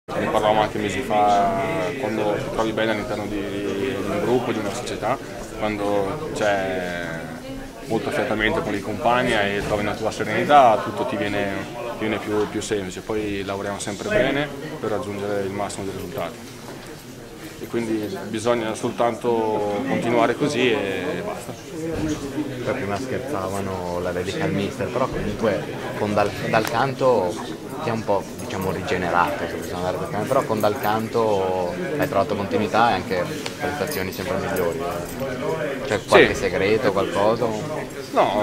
Ne parlavamo anche mesi fa, quando ti trovi bene all'interno di un gruppo, di una società, quando c'è molto affiatamento con i compagni e trovi una tua serenità, tutto ti viene più semplice. Poi lavoriamo sempre bene per raggiungere il massimo dei risultati. E quindi bisogna soltanto continuare così e basta. Poi prima scherzavano la dedica al mister, però comunque con dal canto ti è un po', diciamo, rigenerato, se possiamo andare per però con dal canto hai trovato continuità e anche prestazioni sempre migliori. C'è qualche Sì. segreto, qualcosa? No,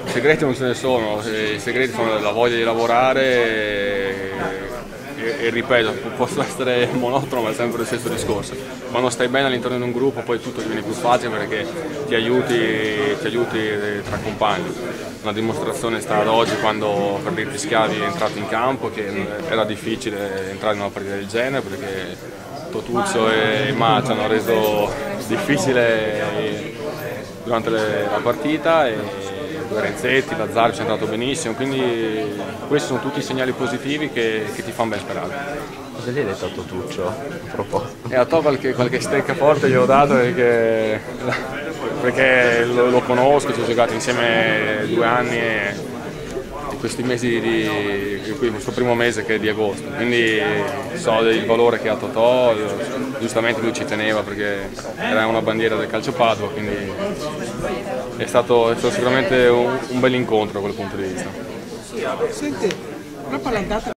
segreti non ce ne sono, i segreti sono la voglia di lavorare e ripeto, posso essere monotono ma è sempre lo stesso discorso. Quando stai bene all'interno di un gruppo poi tutto diviene più facile perché ti aiuti tra compagni. Una dimostrazione è stata ad oggi quando per dirti Schiavi è entrato in campo, che era difficile entrare in una partita del genere perché Totuccio e Macia hanno reso difficile durante la partita e Lorenzetti, Lazzaro ci è andato benissimo, quindi questi sono tutti segnali positivi che ti fanno ben sperare. Cosa gli hai detto a Totuccio a proposito? E a To qualche stecca forte gli ho dato perché lo conosco, ci ho giocato insieme 2 anni e questi mesi questo primo mese che è di agosto, quindi so il valore che ha Totò, giustamente lui ci teneva perché era una bandiera del calcio Padova, quindi è stato sicuramente un bel incontro da quel punto di vista. Senti, una pallantata